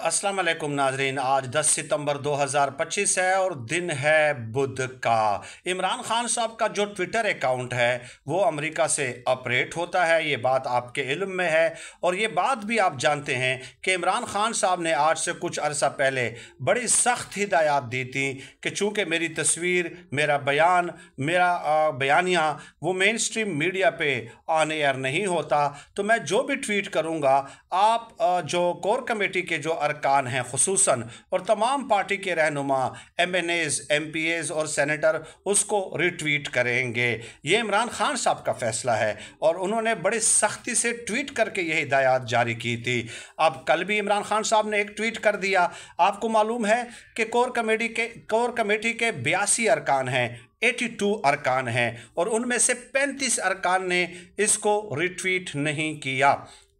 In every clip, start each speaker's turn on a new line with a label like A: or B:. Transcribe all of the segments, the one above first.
A: अस्सलाम वालेकुम नाजरीन। आज 10 सितंबर 2025 है और दिन है बुध का। इमरान खान साहब का जो ट्विटर अकाउंट है वो अमेरिका से ऑपरेट होता है, ये बात आपके इल्म में है। और ये बात भी आप जानते हैं कि इमरान खान साहब ने आज से कुछ अरसा पहले बड़ी सख्त हिदायत दी थी कि चूँकि मेरी तस्वीर, मेरा बयान, मेरा बयानिया वो मेन स्ट्रीम मीडिया पे ऑन एयर नहीं होता, तो मैं जो भी ट्वीट करूँगा आप जो कोर कमेटी के जो अरकान हैं खुसूसन और तमाम पार्टी के रहनुमा MNAs, MPAs और सेनेटर उसको रिट्वीट करेंगे। ये इमरान खान साहब का फैसला है और उन्होंने बड़ी सख्ती से ट्वीट करके ये हिदायत जारी की थी। अब कल भी इमरान खान साहब ने एक ट्वीट कर दिया। आपको मालूम है कि कोर कमेटी के 82 अरकान हैं, 82 अरकान हैं और उनमें से 35 अरकान ने इसको रिट्वीट नहीं किया।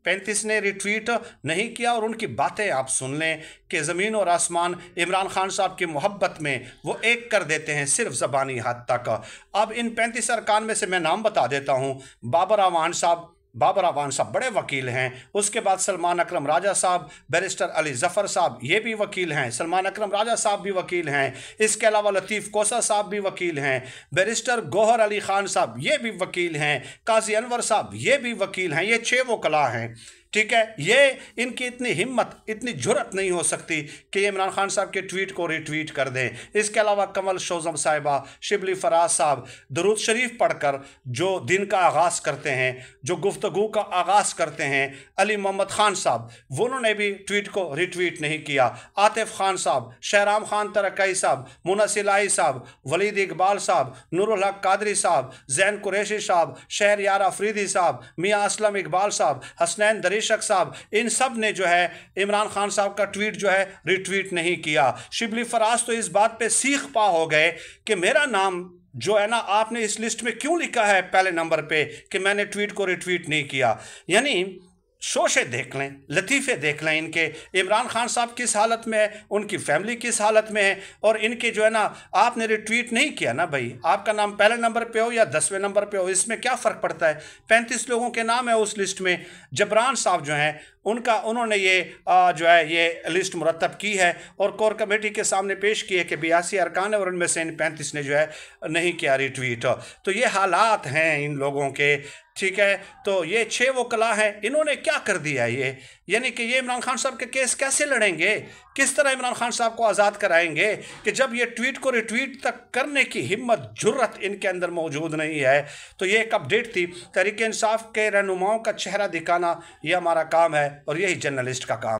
A: 35 ने रिट्वीट नहीं किया और उनकी बातें आप सुन लें कि ज़मीन और आसमान इमरान खान साहब की मोहब्बत में वो एक कर देते हैं, सिर्फ ज़बानी हद तक। अब इन 35 अरकान में से मैं नाम बता देता हूँ। बाबर अवान साहब बड़े वकील हैं। उसके बाद सलमान अकरम राजा साहब, बैरिस्टर अली ज़फ़र साहब ये भी वकील हैं। सलमान अकरम राजा साहब भी वकील हैं। इसके अलावा लतीफ़ कोसा साहब भी वकील हैं। बैरिस्टर गौहर अली ख़ान साहब ये भी वकील हैं। काजी अनवर साहब ये भी वकील हैं। ये 6 वकला हैं, ठीक है। ये इनकी इतनी हिम्मत, इतनी जुर्रत नहीं हो सकती कि ये इमरान खान साहब के ट्वीट को रिट्वीट कर दें। इसके अलावा कमल शोज़म साहिबा, शिबली फराज साहब दरूद शरीफ पढ़कर जो दिन का आगाज़ करते हैं, जो गुफ्तगू का आगाज़ करते हैं। अली मोहम्मद ख़ान साहब उन्होंने भी ट्वीट को रिट्वीट नहीं किया। आतिफ खान साहब, शहराम खान तरक्की साहब, मुना सिलाई साहब, वलीद इकबाल साहब, नूरुल हक कादरी साहब, जैन कुरैशी साहब, शहरयार अफरीदी साहब, मियाँ असलम इकबाल साहब, हसनैन दरीशक साहब, इन सब ने जो है इमरान खान साहब का ट्वीट जो है रिट्वीट नहीं किया। शिबली फराज तो इस बात पे सीख पा हो गए कि मेरा नाम जो है ना, आपने इस लिस्ट में क्यों लिखा है पहले नंबर पे कि मैंने ट्वीट को रिट्वीट नहीं किया। यानी शोशे देख लें, लतीफ़े देख लें इनके। इमरान खान साहब किस हालत में है, उनकी फैमिली किस हालत में है, और इनके जो है ना, आपने रिट्वीट नहीं किया ना भाई, आपका नाम पहले नंबर पे हो या 10वें नंबर पे हो, इसमें क्या फ़र्क पड़ता है। 35 लोगों के नाम है उस लिस्ट में। जबरान साहब जो हैं उन्होंने ये जो है ये लिस्ट मुरतब की है और कोर कमेटी के सामने पेश की है कि 82 अरकान है और उनमें से इन 35 ने जो है नहीं किया रिट्वीट। तो ये हालात हैं इन लोगों के, ठीक है। तो ये 6 वकला हैं, इन्होंने क्या कर दिया ये, यानी कि ये इमरान खान साहब के केस कैसे लड़ेंगे, किस तरह इमरान खान साहब को आज़ाद कराएंगे कि जब ये ट्वीट को रिट्वीट तक करने की हिम्मत, जुर्रत इनके अंदर मौजूद नहीं है। तो ये एक अपडेट थी। तहरीक इंसाफ के रहनुमाओं का चेहरा दिखाना ये हमारा काम है और यही जर्नलिस्ट का काम।